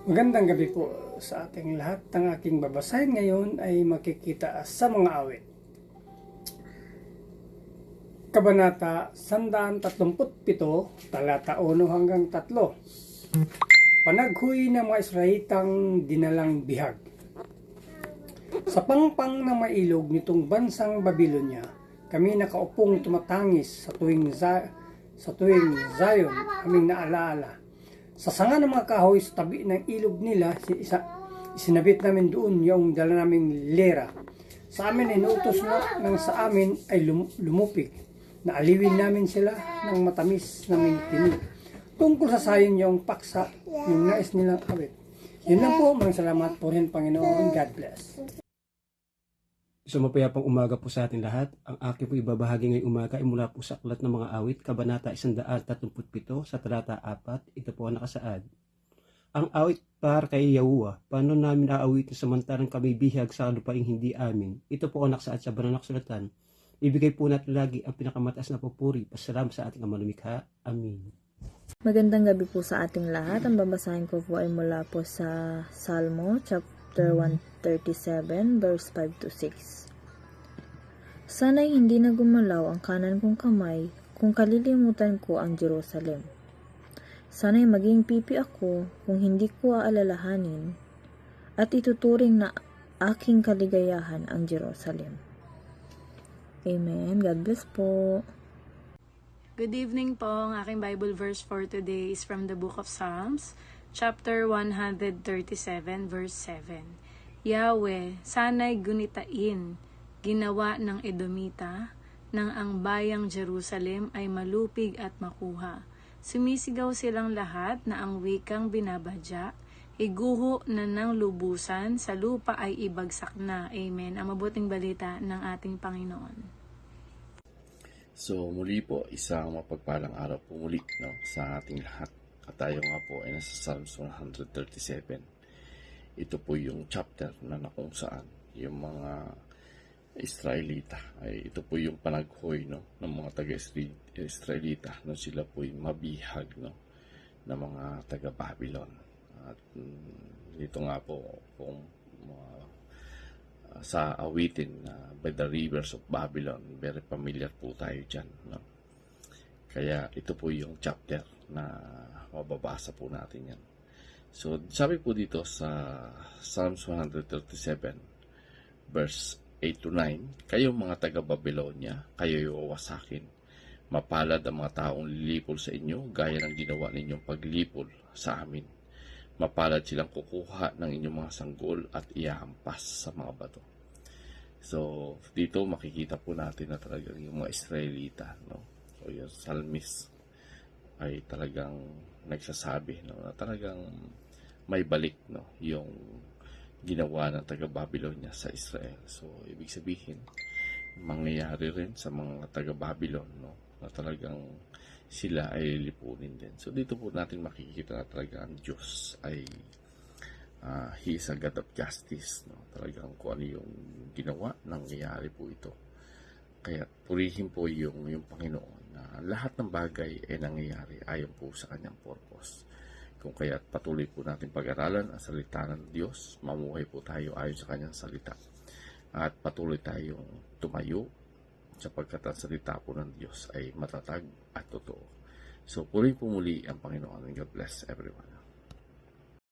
Magandang gabi po sa ating lahat. Ang aking babasahin ngayon ay makikita sa mga awit. Kabanata 137, talata 1 hanggang 3. Panaghuy ng mga Israelitang dinalang bihag. Sa pangpang ng mailog nitong bansang Babylonia, kami nakaupong tumatangis sa tuwing Zion aming naalaala. Sa sanga ng mga kahoy sa tabi ng ilog nila, isinabit namin doon yung dala naming lera. Sa amin ay inuutos na nang sa amin ay lumupig. Naaliwin namin sila ng matamis naming tinig. Tungkol sa sayon yung paksa, yung nais nilang awit. Yun lang po, maraming salamat po rin Panginoon. God bless. So mapayapang umaga po sa ating lahat. Ang aking po ibabahagi ngayong umaga ay mula po sa Aklat ng Mga Awit, Kabanata 137 sa talata 4. Ito po ang nakasaad. Ang awit para kay Yahuwah, paano namin aawitin samantalang kami bihag sa lupaing hindi amin? Ito po ang nakasaad sa Banal na Kasulatan. Ibigay po natin lagi ang pinakamataas na papuri, pasalamat sa ating Ama Lumikha. Amin. Magandang gabi po sa ating lahat. Ang babasahin ko po ay mula po sa Salmo chapter 137 verse 5 to 6. Sana'y hindi na gumalaw ang kanan kong kamay kung kalilimutan ko ang Jerusalem. Sana'y maging pipi ako kung hindi ko aalalahanin at ituturing na aking kaligayahan ang Jerusalem. Amen. God bless po. Good evening po. Ang aking Bible verse for today is from the book of Psalms, chapter 137, verse 7. Yahweh, sana'y gunitain, ginawa ng Edomita, nang ang bayang Jerusalem ay malupig at makuha. Sumisigaw silang lahat na ang wikang binabadya, iguho na ng lubusan, sa lupa ay ibagsak na. Amen. Ang mabuting balita ng ating Panginoon. So muli po, isang mapagpalang araw po muli sa ating lahat. At tayo nga po ay nasa Psalms 137. Ito po yung chapter na kung saan yung mga Israelita, ito po yung panaghoy ng mga taga-Israelita nung sila po yung mabihag ng mga taga-Babylon. At dito nga po kung sa awitin by the rivers of Babylon, very familiar po tayo dyan. Kaya ito po yung chapter na mababasa po natin yan. So sabi po dito sa Psalms 137 verse 8 to 9, kayong mga taga-Babylonia, kayo'y wawasakin. Mapalad ang mga taong lilipol sa inyo, gaya ng ginawa ninyong paglipol sa amin. Mapalad silang kukuha ng inyong mga sanggol at iahampas sa mga bato. So, dito makikita po natin na talagang yung mga Israelita, o yung psalmist, ay talagang nagsasabi, na talagang may balik, yung ginawa ng taga-Babylonia sa Israel. So, ibig sabihin, mangyayari rin sa mga taga-Babylon, na talagang sila ay lilipunin din. So, dito po natin makikita na talaga ang Diyos ay He is a God of justice. Talagang kung ano yung ginawa, nangyayari po ito. Kaya purihin po yung Panginoon na lahat ng bagay ay nangyayari ayon po sa kanyang purpose. Kung kaya patuloy po natin pag-aralan ang salita ng Diyos, mamuhay po tayo ayon sa kanyang salita. At patuloy tayong tumayo sapagkat ang salita po ng Diyos ay matatag at totoo. So, purihin po muli ang Panginoon. God bless everyone.